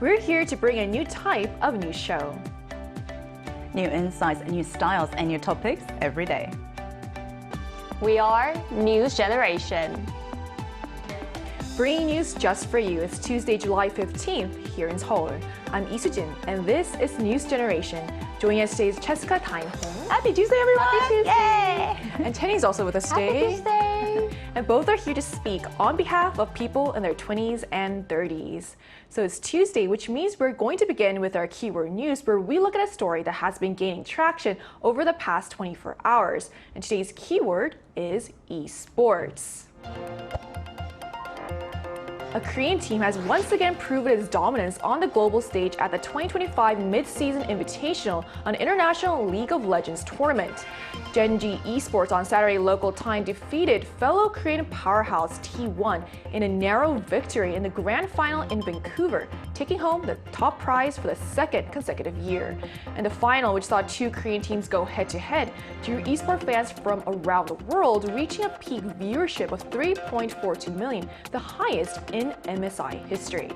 We're here to bring a new type of news show. New insights, new styles, and new topics every day. We are News Generation. Bringing news just for you. It's Tuesday, July 15th here in Seoul. I'm Lee Soo-jin, and this is News Generation. Joining us today is Jessica Tae-hong. Happy Tuesday, everyone! Happy Tuesday! Yay! And Tenny's also with us today. Happy Tuesday! And both are here to speak on behalf of people in their 20s and 30s. So it's Tuesday, which means we're going to begin with our keyword news, where we look at a story that has been gaining traction over the past 24 hours. And today's keyword is esports. A Korean team has once again proven its dominance on the global stage at the 2025 Mid-Season Invitational, an international League of Legends tournament. Gen.G esports on Saturday local time defeated fellow Korean powerhouse T1 in a narrow victory in the grand final in Vancouver, taking home the top prize for the second consecutive year. And the final, which saw two Korean teams go head-to-head, drew esports fans from around the world, reaching a peak viewership of 3.42 million, the highest in MSI history.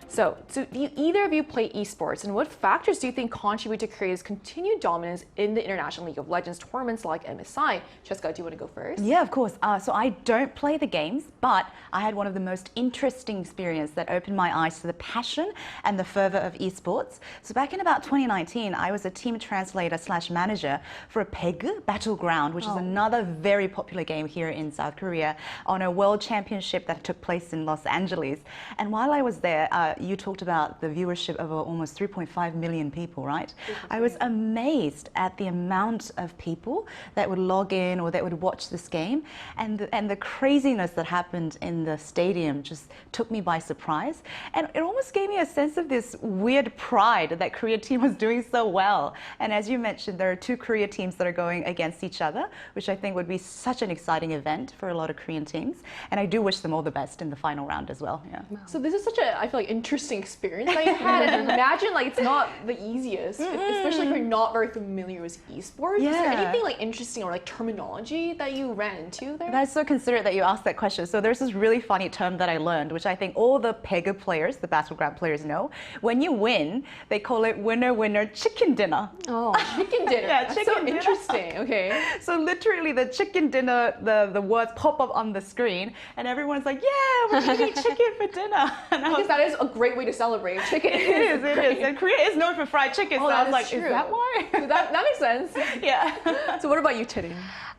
So do either of you play esports, and what factors do you think contribute to Korea's continued dominance in the International League of Legends tournaments like MSI? Jessica, do you want to go first? Yeah, of course. So I don't play the games, but I had one of the most interesting experiences that opened my eyes to the passion and the fervor of esports. So back in about 2019, I was a team translator / manager for a Pegu Battleground, which is another very popular game here in South Korea, on a world championship that took place in Los Angeles. And while I was there, you talked about the viewership of almost 3.5 million people, right? I was amazed at the amount of people that would log in or that would watch this game, and the craziness that happened in the stadium just took me by surprise. And it almost gave me a sense of this weird pride that Korea team was doing so well. And as you mentioned, there are two Korea teams that are going against each other, which I think would be such an exciting event for a lot of Korean teams. And I do wish them all the best in the final round as well. Yeah. So this is such a, I feel like, interesting experience that you had, and imagine like it's not the easiest, especially if you're not very familiar with esports. Yeah. Is there anything like interesting or like terminology that you ran into there? That's so considerate that you asked that question. So there's this really funny term that I learned, which I think all the Pega players, the Battleground players know. When you win, they call it winner, winner, chicken dinner. Oh, chicken dinner. Yeah, That's chicken so dinner. interesting. Okay. So literally the chicken dinner, the words pop up on the screen, and everyone's like, yeah, we're eating chicken for dinner. And I guess that is a great way to celebrate. Chicken it is. And Korea is known for fried chicken, so I was like, true. Is that why? that makes sense. Yeah. So what about you, Teddy?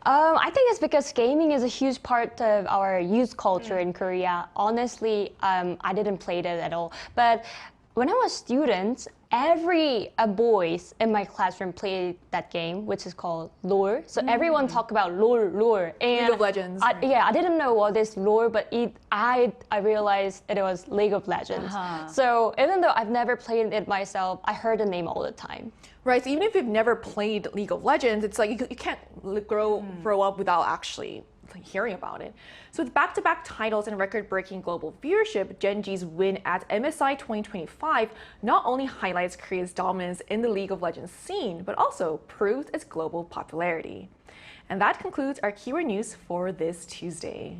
I think it's because gaming is a huge part of our youth culture in Korea. Honestly, I didn't play it at all. But when I was a student, every boys in my classroom played that game, which is called lore. So everyone talk about lore. And League of Legends. I didn't know what is lore, but I realized it was League of Legends. So even though I've never played it myself, I heard the name all the time. Right, so even if you've never played League of Legends, it's like you can't grow up without actually hearing about it. So with back-to-back titles and record-breaking global viewership, Gen.G's win at MSI 2025 not only highlights Korea's dominance in the League of Legends scene, but also proves its global popularity. And that concludes our keyword news for this Tuesday.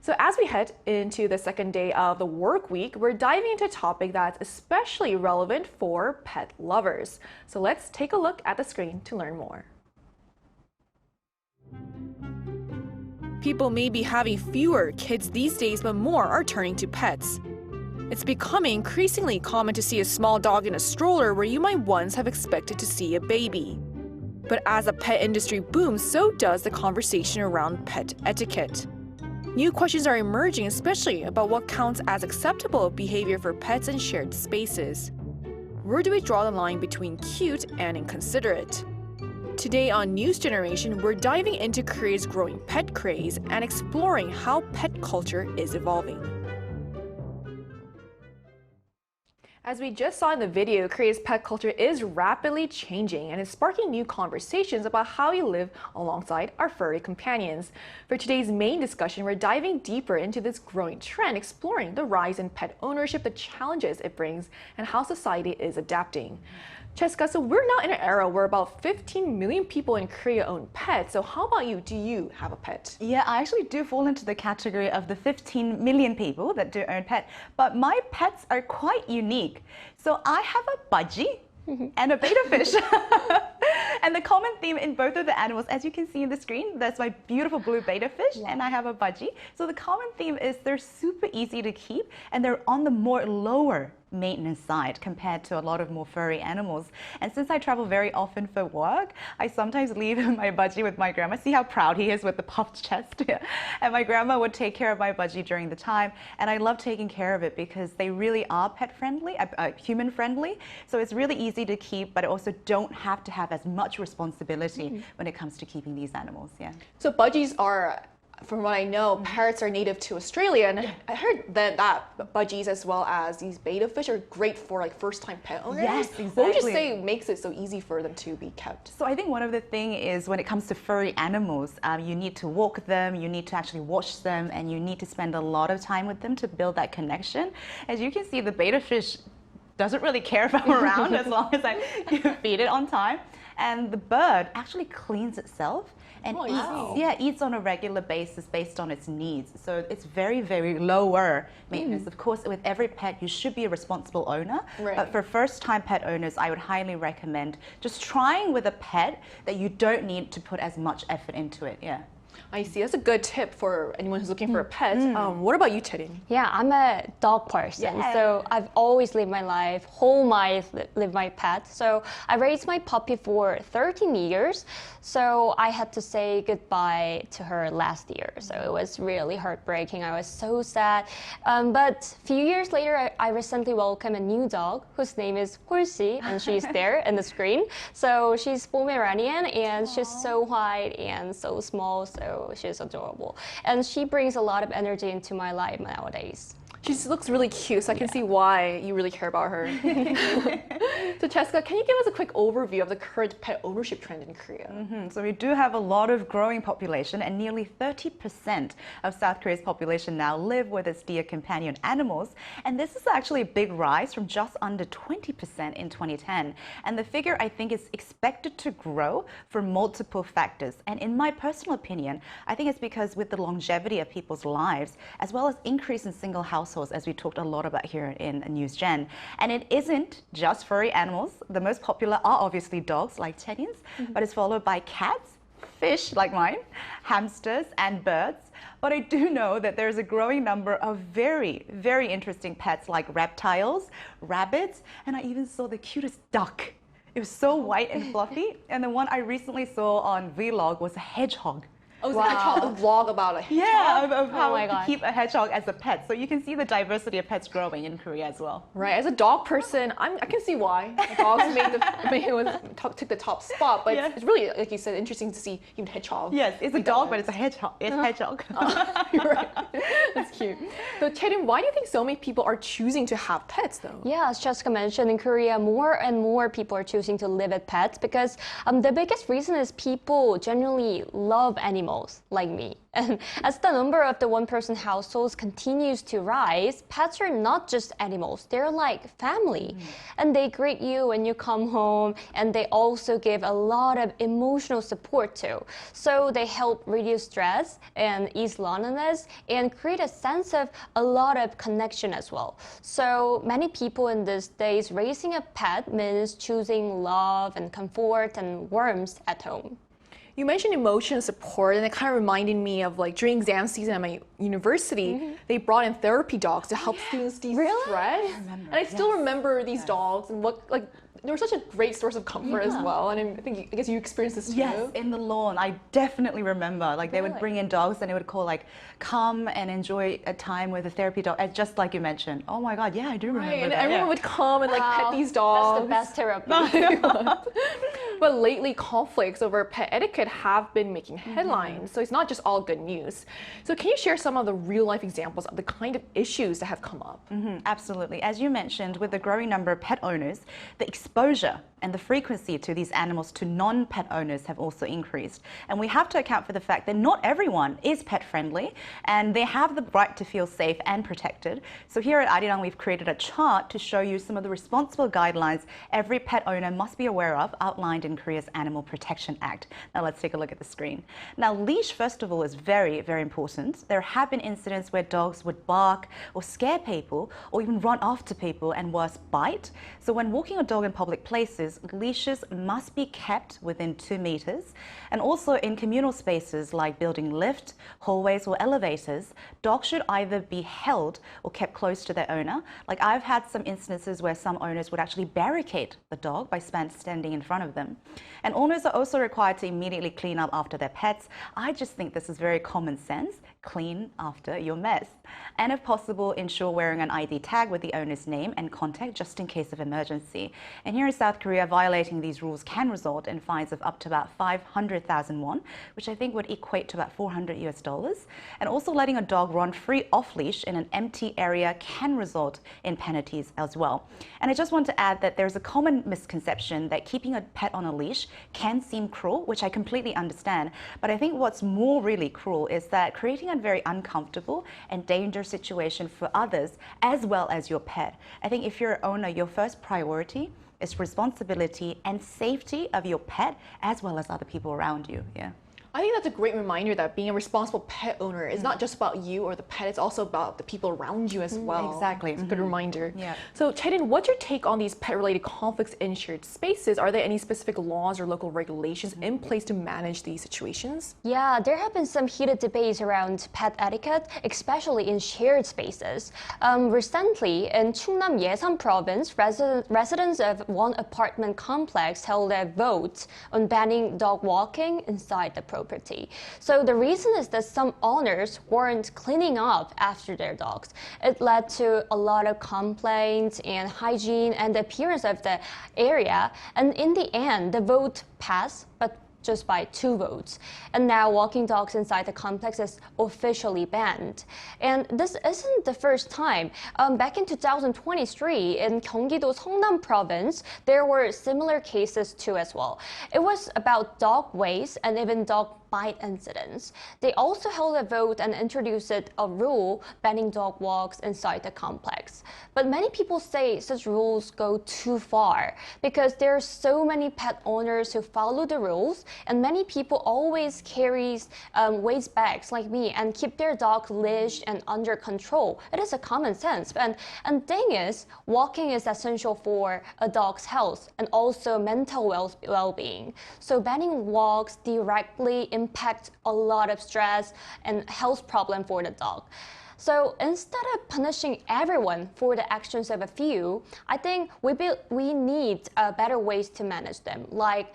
So as we head into the second day of the work week, we're diving into a topic that's especially relevant for pet lovers. So let's take a look at the screen to learn more. People may be having fewer kids these days, but more are turning to pets. It's becoming increasingly common to see a small dog in a stroller where you might once have expected to see a baby. But as the pet industry booms, so does the conversation around pet etiquette. New questions are emerging, especially about what counts as acceptable behavior for pets in shared spaces. Where do we draw the line between cute and inconsiderate? Today on News Generation, we're diving into Korea's growing pet craze and exploring how pet culture is evolving. As we just saw in the video, Korea's pet culture is rapidly changing and is sparking new conversations about how we live alongside our furry companions. For today's main discussion, we're diving deeper into this growing trend, exploring the rise in pet ownership, the challenges it brings, and how society is adapting. Cheska, so we're now in an era where about 15 million people in Korea own pets. So how about you? Do you have a pet? Yeah, I actually do fall into the category of the 15 million people that do own pet, but my pets are quite unique. So I have a budgie and a betta fish. And the common theme in both of the animals, as you can see in the screen, that's my beautiful blue betta fish, and I have a budgie. So the common theme is they're super easy to keep, and they're on the more lower maintenance side compared to a lot of more furry animals. And since I travel very often for work, I sometimes leave my budgie with my grandma. See how proud he is with the puffed chest? And my grandma would take care of my budgie during the time. And I love taking care of it because they really are pet friendly, human friendly. So it's really easy to keep, but also don't have to have as much responsibility when it comes to keeping these animals. Yeah. So budgies are, from what I know, parrots are native to Australia, and I heard that budgies as well as these betta fish are great for like first-time pet owners. Yes, exactly. What would you say makes it so easy for them to be kept? So I think one of the things is when it comes to furry animals, you need to walk them, you need to actually wash them, and you need to spend a lot of time with them to build that connection. As you can see, the betta fish doesn't really care if I'm around as long as I feed it on time. And the bird actually cleans itself and eats on a regular basis based on its needs. So it's very, very lower maintenance. Of course, with every pet, you should be a responsible owner. Right. But for first-time pet owners, I would highly recommend just trying with a pet that you don't need to put as much effort into it. Yeah. I see. That's a good tip for anyone who's looking for a pet. What about you, Cherin? Yeah, I'm a dog person. Yeah. So I've always lived my life, whole life, live my pet. So I raised my puppy for 13 years. So I had to say goodbye to her last year. So it was really heartbreaking. I was so sad. But a few years later, I recently welcomed a new dog whose name is Hulsi, and she's there in the screen. So she's Pomeranian, and she's so white and so small. So she's adorable. And she brings a lot of energy into my life nowadays. She just looks really cute, so I can see why you really care about her. So Cheska, can you give us a quick overview of the current pet ownership trend in Korea? So we do have a lot of growing population, and nearly 30% of South Korea's population now live with its dear companion animals. And this is actually a big rise from just under 20% in 2010. And the figure, I think, is expected to grow for multiple factors. And in my personal opinion, I think it's because with the longevity of people's lives, as well as increase in single households, as we talked a lot about here in News Gen. And it isn't just furry animals. The most popular are obviously dogs, like Cherin's, but it's followed by cats, fish, like mine, hamsters, and birds. But I do know that there's a growing number of very, very interesting pets like reptiles, rabbits, and I even saw the cutest duck. It was so white and fluffy. And the one I recently saw on Vlog was a hedgehog. Oh, a vlog about a hedgehog? Yeah, of how to keep a hedgehog as a pet. So you can see the diversity of pets growing in Korea as well. Right. As a dog person, I can see why. Dogs took the top spot, but it's really, like you said, interesting to see even hedgehogs. Yes, it's a dog, but it's a hedgehog. It's a hedgehog. You're right. That's cute. So Cherin, why do you think so many people are choosing to have pets though? Yeah, as Jessica mentioned, in Korea, more and more people are choosing to live with pets because the biggest reason is people generally love animals like me. And as the number of the one-person households continues to rise, pets are not just animals, they're like family. And they greet you when you come home, and they also give a lot of emotional support too. So they help reduce stress and ease loneliness and create a sense of a lot of connection as well. So many people in these days, raising a pet means choosing love and comfort and warmth at home. You mentioned emotion support, and it kind of reminded me of like during exam season at my university, they brought in therapy dogs to help students de-stress. And I still remember these dogs and what they were such a great source of comfort as well. And I guess you experienced this too. Yes, in the lawn. I definitely remember. Like they would bring in dogs and they would call like, come and enjoy a time with a therapy dog. And just like you mentioned. Oh my God, yeah, I do remember and that. everyone would come and like pet these dogs. That's the best therapy. But lately, conflicts over pet etiquette have been making headlines. So it's not just all good news. So can you share some of the real life examples of the kind of issues that have come up? Absolutely. As you mentioned, with the growing number of pet owners, the exposure and the frequency to these animals to non-pet owners have also increased. And we have to account for the fact that not everyone is pet friendly and they have the right to feel safe and protected. So here at Arirang, we've created a chart to show you some of the responsible guidelines every pet owner must be aware of, outlined in Korea's Animal Protection Act. Now let's take a look at the screen. Now leash, first of all, is very, very important. There have been incidents where dogs would bark or scare people or even run after people and worse, bite. So when walking a dog in public places, leashes must be kept within 2 meters. And also in communal spaces like building lift, hallways or elevators, dogs should either be held or kept close to their owner. Like I've had some instances where some owners would actually barricade the dog by standing in front of them. And owners are also required to immediately clean up after their pets. I just think this is very common sense. Clean after your mess. And if possible, ensure wearing an ID tag with the owner's name and contact just in case of emergency. And here in South Korea, violating these rules can result in fines of up to about 500,000 won, which I think would equate to about $400. And also letting a dog run free off leash in an empty area can result in penalties as well. And I just want to add that there's a common misconception that keeping a pet on a leash can seem cruel, which I completely understand. But I think what's more really cruel is that creating a very uncomfortable and dangerous situation for others as well as your pet. I think if you're an owner, your first priority is responsibility and safety of your pet as well as other people around you. Yeah. I think that's a great reminder that being a responsible pet owner is not just about you or the pet, it's also about the people around you as well. Exactly. It's a good reminder. Yeah. So, Chae-Din, what's your take on these pet-related conflicts in shared spaces? Are there any specific laws or local regulations in place to manage these situations? Yeah, there have been some heated debates around pet etiquette, especially in shared spaces. Recently, in Chungnam Yesan province, residents of one apartment complex held a vote on banning dog walking inside the property. So the reason is that some owners weren't cleaning up after their dogs. It led to a lot of complaints and hygiene and the appearance of the area. And in the end, the vote passed, but just by 2 votes. And now walking dogs inside the complex is officially banned. And this isn't the first time. Back in 2023, in Gyeonggi-do Seongnam province, there were similar cases too as well. It was about dog waste and even dog bite incidents. They also held a vote and introduced a rule banning dog walks inside the complex. But many people say such rules go too far because there are so many pet owners who follow the rules, and many people always carry waste bags like me and keep their dog leashed and under control. It is a common sense. And thing is, walking is essential for a dog's health and also mental well-being. So banning walks directly impact a lot of stress and health problem for the dog. So instead of punishing everyone for the actions of a few, I think we need better ways to manage them, like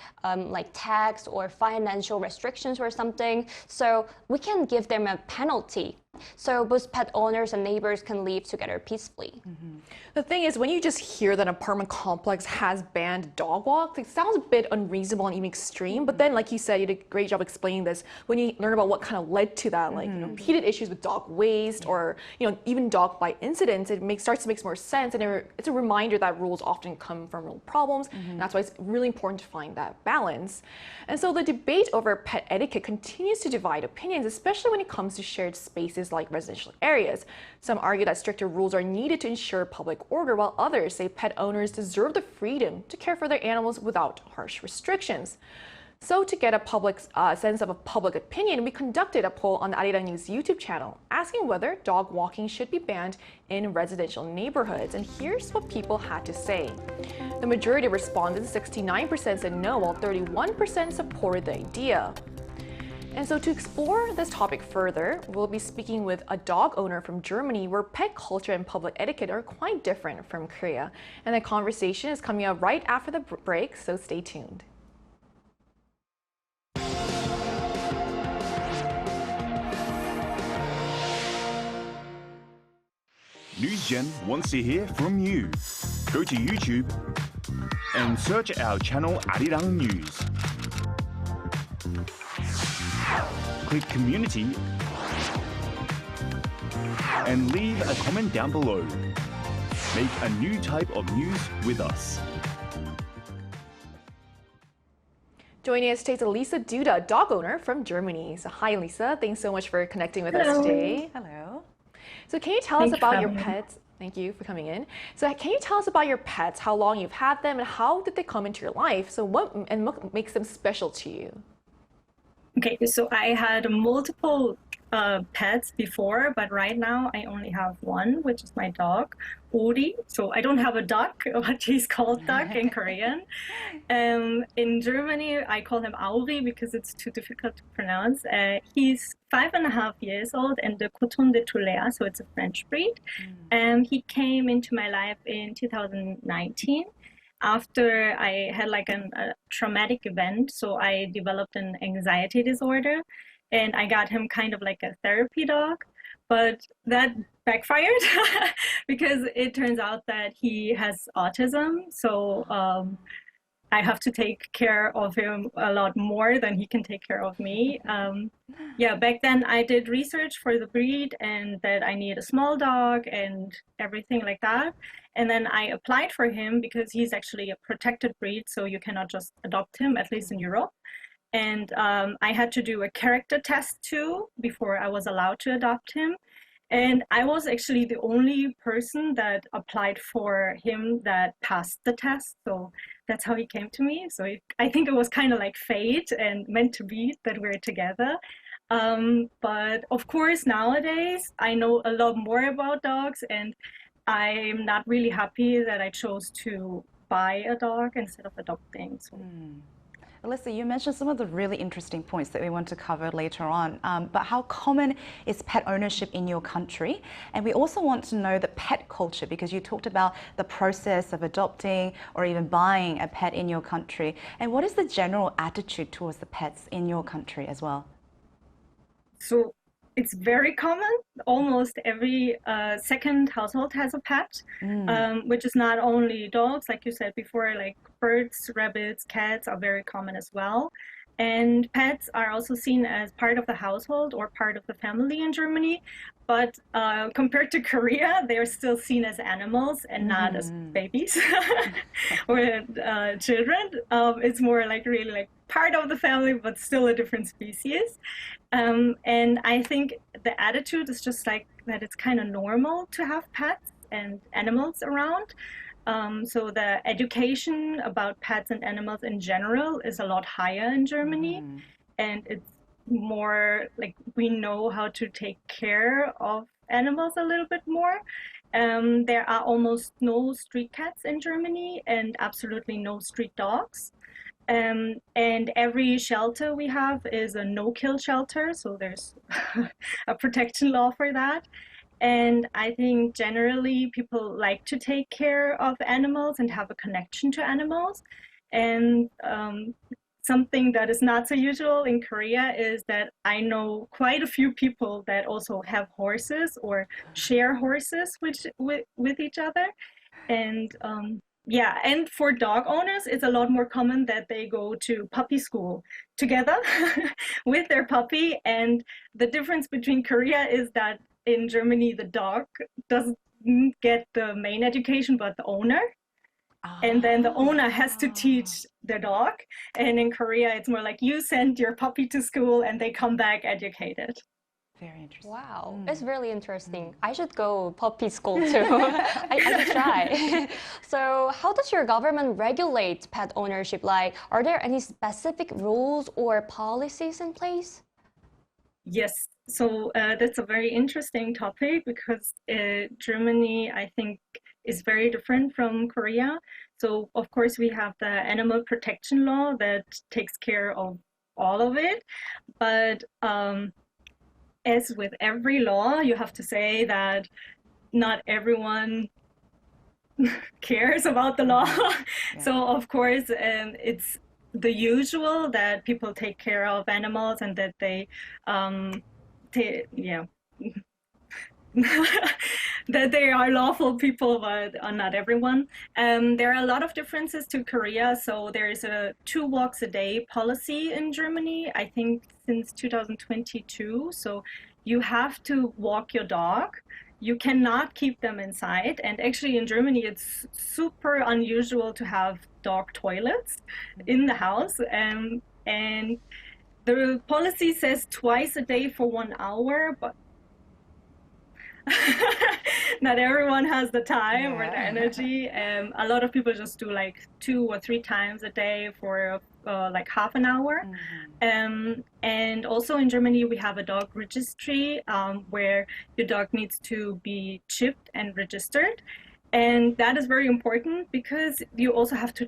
tax or financial restrictions or something. So we can give them a penalty, so both pet owners and neighbors can live together peacefully. The thing is, when you just hear that an apartment complex has banned dog walks, it sounds a bit unreasonable and even extreme. But then, like you said, you did a great job explaining this. When you learn about what kind of led to that, like heated issues with dog waste or even dog bite incidents, it starts to make more sense. And it's a reminder that rules often come from real problems. And that's why it's really important to find that balance. And so the debate over pet etiquette continues to divide opinions, especially when it comes to shared spaces like residential areas. Some argue that stricter rules are needed to ensure public order, while others say pet owners deserve the freedom to care for their animals without harsh restrictions. So to get a sense of a public opinion, we conducted a poll on the Arirang News YouTube channel asking whether dog walking should be banned in residential neighborhoods. And here's what people had to say. The majority of respondents, 69%, said no, while 31% supported the idea. And so to explore this topic further, we'll be speaking with a dog owner from Germany where pet culture and public etiquette are quite different from Korea. And the conversation is coming up right after the break, so stay tuned. NewsGen wants to hear from you. Go to YouTube and search our channel Arirang News. Click Community and leave a comment down below. Make a new type of news with us. Joining us today is Lisa Duda, a dog owner from Germany. So hi, Lisa. Thanks so much for connecting with us Hello. today. Hello. So can you tell us Thank you for about your having me. pets? Thank you for coming in. So can you tell us about your pets, how long you've had them, and how did they come into your life? So what makes them special to you? Okay, so I had multiple pets before, but right now I only have one, which is my dog, Ori. So I don't have a duck, but he's called duck in Korean. In Germany, I call him Auri because it's too difficult to pronounce. He's 5.5 years old and the Coton de Tulea, so it's a French breed. He came into my life in 2019 after I had like a traumatic event. So I developed an anxiety disorder and I got him kind of like a therapy dog. But that backfired because it turns out that he has autism. So I have to take care of him a lot more than he can take care of me. Yeah, back then I did research for the breed and that I need a small dog and everything like that. And then I applied for him because he's actually a protected breed, so you cannot just adopt him, at least in Europe. And I had to do a character test too before I was allowed to adopt him. And I was actually the only person that applied for him that passed the test. So that's how he came to me. So I think it was kind of like fate and meant to be that we're together. But of course, nowadays, I know a lot more about dogs, and I'm not really happy that I chose to buy a dog instead of adopting. So. Alyssa, you mentioned some of the really interesting points that we want to cover later on, but how common is pet ownership in your country? And we also want to know the pet culture, because you talked about the process of adopting or even buying a pet in your country. And what is the general attitude towards the pets in your country as well? So it's very common. Almost every second household has a pet, which is not only dogs, like you said before, like birds, rabbits, cats are very common as well. And pets are also seen as part of the household or part of the family in Germany. But compared to Korea, they're still seen as animals and not as babies or children. It's more like really like part of the family, but still a different species. And I think the attitude is just like that it's kind of normal to have pets and animals around. So the education about pets and animals in general is a lot higher in Germany. And it's more like we know how to take care of animals a little bit more. There are almost no street cats in Germany and absolutely no street dogs. And every shelter we have is a no-kill shelter, so there's a protection law for that. And I think generally people like to take care of animals and have a connection to animals. And something that is not so usual in Korea is that I know quite a few people that also have horses or share horses with each other. And yeah, and for dog owners, it's a lot more common that they go to puppy school together with their puppy. And the difference between Korea is that in Germany, the dog doesn't get the main education, but the owner. And then the owner has to teach the dog. And in Korea, it's more like you send your puppy to school and they come back educated. Very interesting. Wow, it's really interesting. I should go puppy school too. I should try. So how does your government regulate pet ownership? Like, are there any specific rules or policies in place? Yes, so that's a very interesting topic because Germany, I think, is very different from Korea. So of course we have the animal protection law that takes care of all of it. But as with every law, you have to say that not everyone cares about the law. So of course it's the usual that people take care of animals and that they that they are lawful people, but not everyone. There are a lot of differences to Korea. So there is a 2 walks a day policy in Germany, I think since 2022. So you have to walk your dog. You cannot keep them inside. And actually in Germany, it's super unusual to have dog toilets in the house. And the policy says twice a day for 1 hour, but not everyone has the time or the energy. A lot of people just do like 2 or 3 times a day for like half an hour. And also in Germany, we have a dog registry where your dog needs to be chipped and registered. And that is very important because you also have to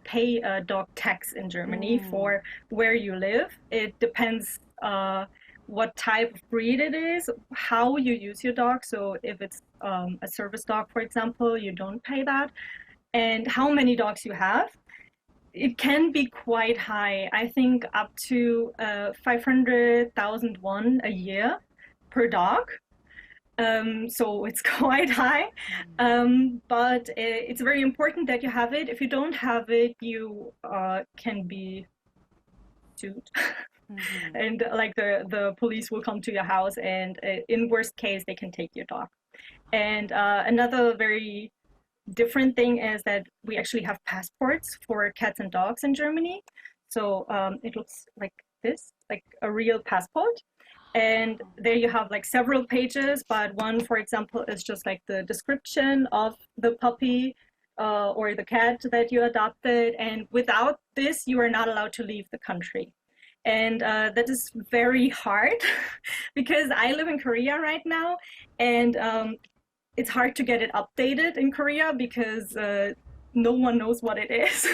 pay a dog tax in Germany for where you live. It depends what type of breed it is, how you use your dog. So if it's a service dog, for example, you don't pay that. And how many dogs you have. It can be quite high. I think up to 500,000 won a year per dog. So it's quite high, but it's very important that you have it. If you don't have it, you can be sued. And like the police will come to your house, and in worst case, they can take your dog. And another very different thing is that we actually have passports for cats and dogs in Germany. So it looks like this, like a real passport. And there you have like several pages, but one, for example, is just like the description of the puppy or the cat that you adopted. And without this, you are not allowed to leave the country. And that is very hard because I live in Korea right now, and it's hard to get it updated in Korea because no one knows what it is.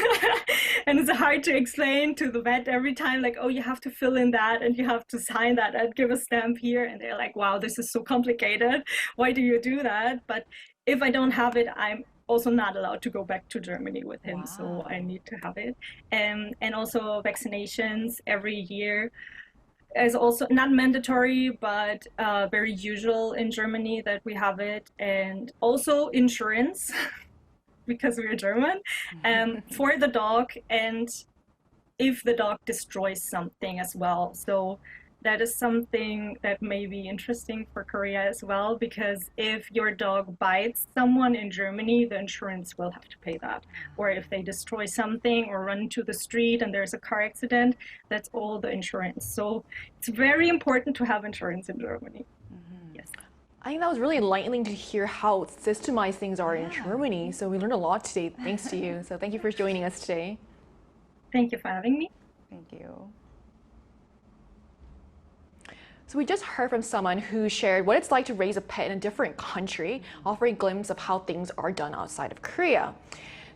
And it's hard to explain to the vet every time, like, oh, you have to fill in that and you have to sign that and give a stamp here. And they're like, wow, this is so complicated. Why do you do that? But if I don't have it, I'm also not allowed to go back to Germany with him. Wow. So I need to have it. And also vaccinations every year is also not mandatory, but very usual in Germany that we have it. And also insurance. Because we're German, for the dog, and if the dog destroys something as well. So that is something that may be interesting for Korea as well, because if your dog bites someone in Germany, the insurance will have to pay that. Or if they destroy something or run into the street and there's a car accident, that's all the insurance. So it's very important to have insurance in Germany. I think that was really enlightening to hear how systemized things are in Germany. So we learned a lot today, thanks to you. So thank you for joining us today. Thank you for having me. Thank you. So we just heard from someone who shared what it's like to raise a pet in a different country, offering a glimpse of how things are done outside of Korea.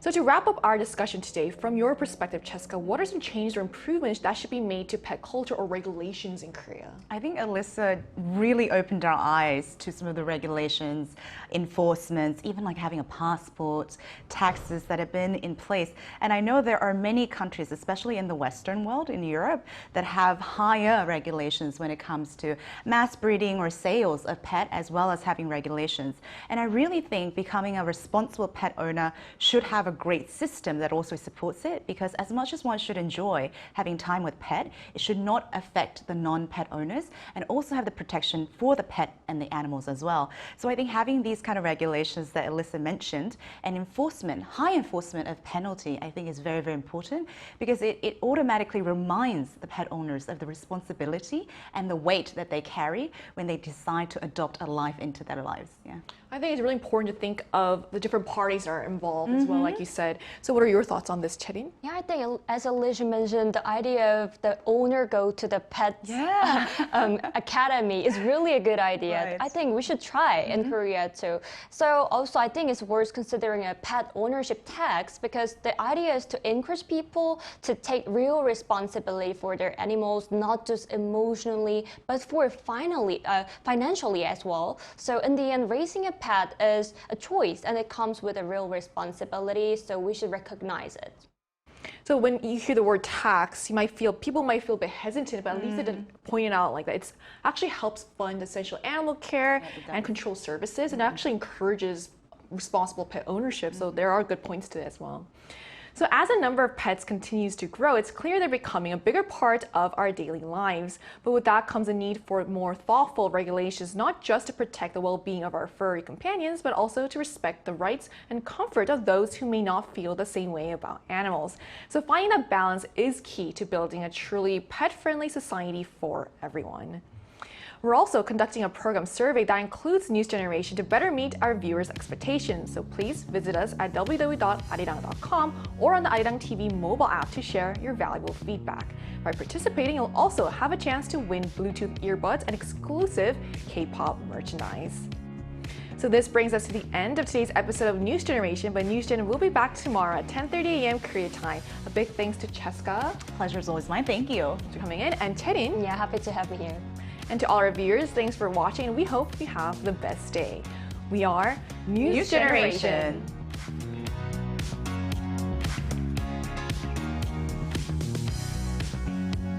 So to wrap up our discussion today, from your perspective, Cheska, what are some changes or improvements that should be made to pet culture or regulations in Korea? I think Alyssa really opened our eyes to some of the regulations, enforcements, even like having a passport, taxes that have been in place. And I know there are many countries, especially in the Western world, in Europe, that have higher regulations when it comes to mass breeding or sales of pet, as well as having regulations. And I really think becoming a responsible pet owner should have a great system that also supports it, because as much as one should enjoy having time with pet, it should not affect the non-pet owners, and also have the protection for the pet and the animals as well. So I think having these kind of regulations that Alyssa mentioned, and enforcement, high enforcement of penalty, I think is very, very important, because it automatically reminds the pet owners of the responsibility and the weight that they carry when they decide to adopt a life into their lives. Yeah. I think it's really important to think of the different parties that are involved as well, like you said. So what are your thoughts on this, Cherin? Yeah, I think as Alicia mentioned, the idea of the owner go to the pet academy is really a good idea. Right. I think we should try in Korea too. So also I think it's worth considering a pet ownership tax, because the idea is to encourage people to take real responsibility for their animals, not just emotionally, but for financially as well. So in the end, raising a pet is a choice, and it comes with a real responsibility, so we should recognize it. So when you hear the word tax, people might feel a bit hesitant, but at least it pointed out like that it actually helps fund essential animal care and control services, and actually encourages responsible pet ownership. So there are good points to it as well. So as the number of pets continues to grow, it's clear they're becoming a bigger part of our daily lives. But with that comes a need for more thoughtful regulations, not just to protect the well-being of our furry companions, but also to respect the rights and comfort of those who may not feel the same way about animals. So finding that balance is key to building a truly pet-friendly society for everyone. We're also conducting a program survey that includes News Generation to better meet our viewers' expectations. So please visit us at www.arirang.com or on the Arirang TV mobile app to share your valuable feedback. By participating, you'll also have a chance to win Bluetooth earbuds and exclusive K-pop merchandise. So this brings us to the end of today's episode of News Generation, but News Gen will be back tomorrow at 10:30 a.m. Korea time. A big thanks to Cheska. Pleasure is always mine. Thank you. For coming in, and Cherin. Yeah, happy to have me here. And to all our viewers, thanks for watching, and we hope you have the best day. We are News Generation.